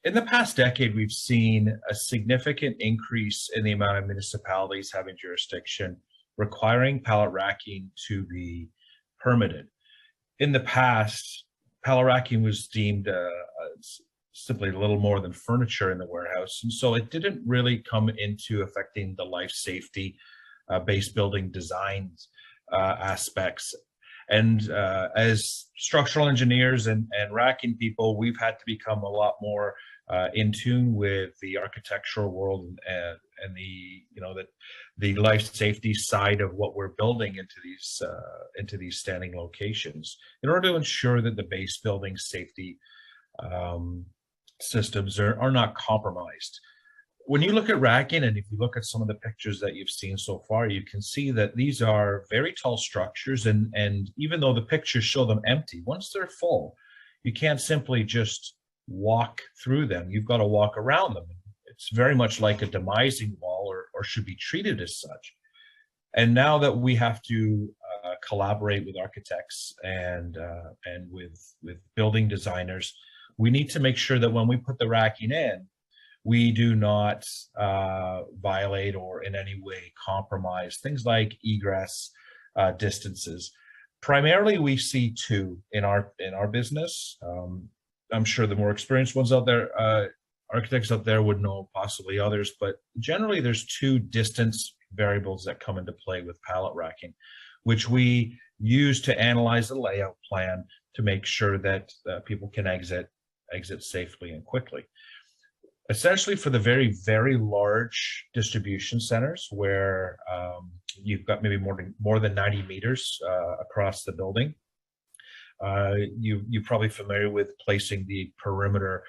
In the past decade, we've seen a significant increase in the amount of municipalities having jurisdiction requiring pallet racking to be permitted. In the past, pallet racking was deemed simply a little more than furniture in the warehouse, and so it didn't really come into affecting the life safety base building designs aspects. And as structural engineers and racking people, we've had to become a lot more in tune with the architectural world and the life safety side of what we're building into these standing locations in order to ensure that the base building safety systems are not compromised. When you look at racking, and if you look at some of the pictures that you've seen so far, you can see that these are very tall structures, and even though the pictures show them empty, once they're full, you can't simply just walk through them. You've got to walk around them. It's very much like a demising wall, or should be treated as such. And now that we have to collaborate with architects and with building designers, we need to make sure that when we put the racking in, we do not violate or in any way compromise things like egress distances. Primarily, we see two in our business. I'm sure the more experienced ones out there, architects out there would know possibly others, but generally there's two distance variables that come into play with pallet racking, which we use to analyze the layout plan to make sure that people can exit safely and quickly. Essentially, for the very, very large distribution centers where you've got maybe more than 90 meters across the building, you're probably familiar with placing the perimeter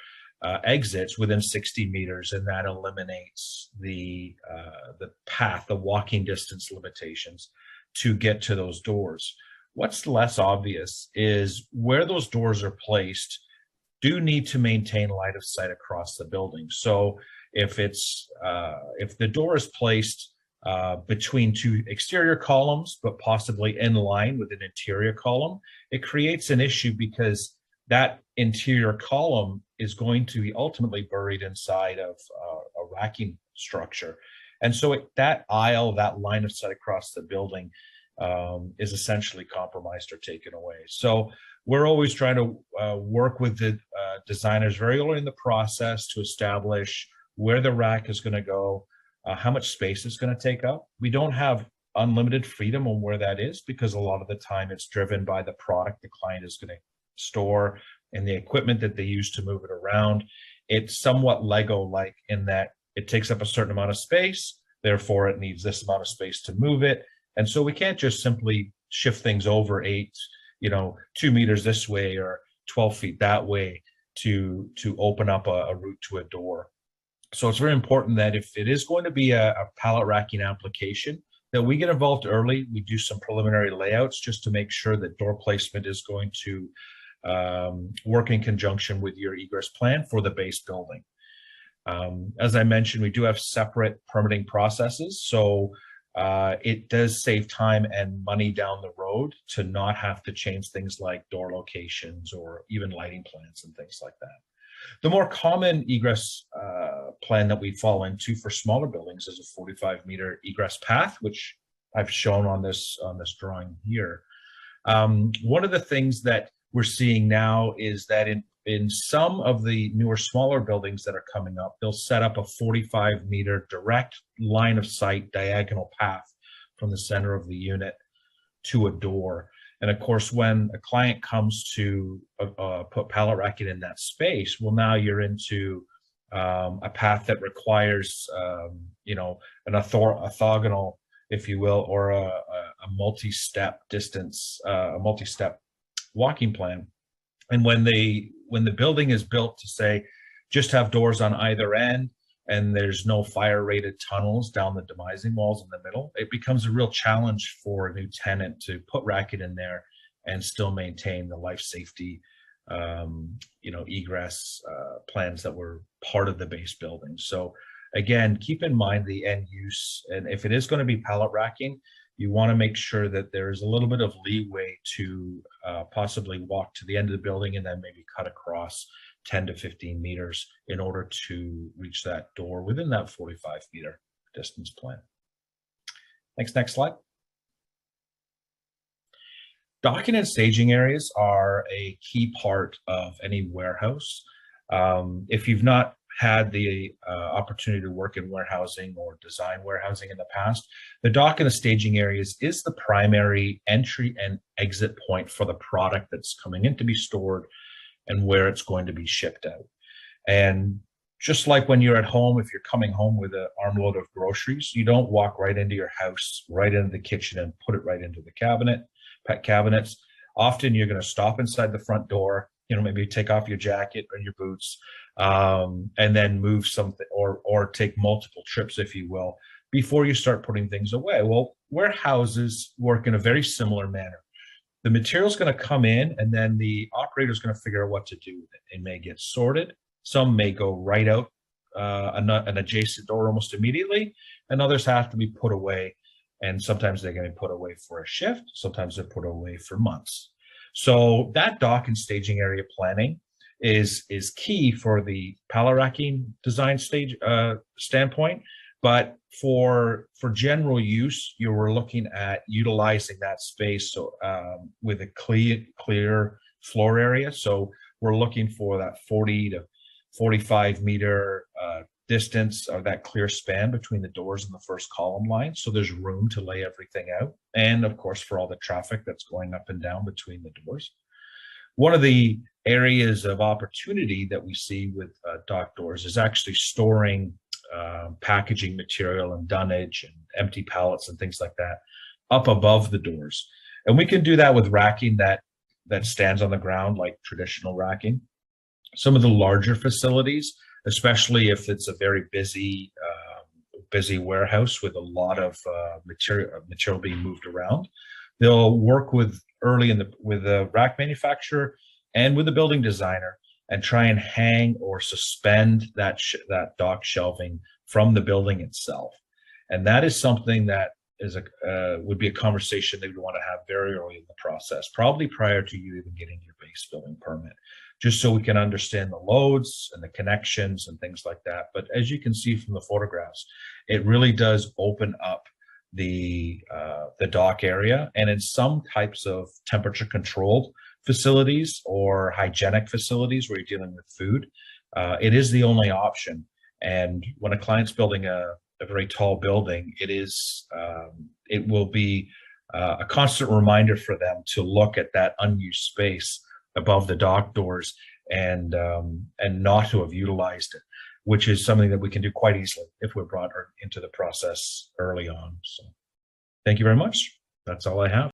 exits within 60 meters, and that eliminates the path, the walking distance limitations to get to those doors. What's less obvious is where those doors are placed do need to maintain line of sight across the building. So if the door is placed between two exterior columns, but possibly in line with an interior column, it creates an issue because that interior column is going to be ultimately buried inside of a racking structure. And so that aisle, that line of sight across the building is essentially compromised or taken away. So we're always trying to work with the designers very early in the process to establish where the rack is going to go, how much space it's going to take up. We don't have unlimited freedom on where that is because a lot of the time it's driven by the product the client is going to store and the equipment that they use to move it around. It's somewhat Lego-like in that it takes up a certain amount of space, therefore it needs this amount of space to move it. And so we can't just simply shift things over 2 meters this way or 12 feet that way to open up a route to a door. So it's very important that if it is going to be a pallet racking application, that we get involved early. We do some preliminary layouts just to make sure that door placement is going to work in conjunction with your egress plan for the base building. As I mentioned, we do have separate permitting processes. So it does save time and money down the road to not have to change things like door locations or even lighting plans and things like that. The more common egress plan that we fall into for smaller buildings is a 45-meter egress path, which I've shown on this drawing here. One of the things that we're seeing now is that in some of the newer, smaller buildings that are coming up, they'll set up a 45-meter direct line of sight diagonal path from the center of the unit to a door. And of course, when a client comes to put pallet racking in that space, well, now you're into a path that requires, an orthogonal, if you will, or a multi-step distance, a multi-step walking plan. And when the building is built to say, just have doors on either end, and there's no fire rated tunnels down the demising walls in the middle, it becomes a real challenge for a new tenant to put racking in there and still maintain the life safety, egress plans that were part of the base building. So again, keep in mind the end use, and if it is going to be pallet racking, you want to make sure that there is a little bit of leeway to possibly walk to the end of the building and then maybe cut across 10 to 15 meters in order to reach that door within that 45-meter distance plan. Thanks. Next slide. Docking and staging areas are a key part of any warehouse. If you've not had the opportunity to work in warehousing or design warehousing in the past, the dock and the staging areas is the primary entry and exit point for the product that's coming in to be stored and where it's going to be shipped out. And just like when you're at home, if you're coming home with an armload of groceries, you don't walk right into your house, right into the kitchen and put it right into the pet cabinets. Often you're going to stop inside the front door, maybe take off your jacket or your boots, and then move something or take multiple trips, if you will, before you start putting things away. Well, warehouses work in a very similar manner. The material is going to come in, and then the operator is going to figure out what to do with it. It may get sorted. Some may go right out an adjacent door almost immediately, and others have to be put away. And sometimes they're going to be put away for a shift. Sometimes they're put away for months. So that dock and staging area planning is key for the pallet racking design standpoint. But for general use, you were looking at utilizing that space with a clear floor area. So we're looking for that 40 to 45 meter distance, or that clear span between the doors and the first column line. So there's room to lay everything out. And of course, for all the traffic that's going up and down between the doors. One of the areas of opportunity that we see with dock doors is actually storing packaging material and dunnage and empty pallets and things like that up above the doors. And we can do that with racking that stands on the ground, like traditional racking. Some of the larger facilities, especially if it's a very busy warehouse with a lot of material being moved around, they'll work with the rack manufacturer and with the building designer and try and hang or suspend that dock shelving from the building itself. And that is something that would be a conversation they would want to have very early in the process, probably prior to you even getting your base building permit, just so we can understand the loads and the connections and things like that. But as you can see from the photographs, it really does open up the dock area. And in some types of temperature controlled facilities or hygienic facilities where you're dealing with food, it is the only option. And when a client's building a very tall building, it will be a constant reminder for them to look at that unused space above the dock doors and not to have utilized it, which is something that we can do quite easily if we're brought into the process early on. So thank you very much. That's all I have.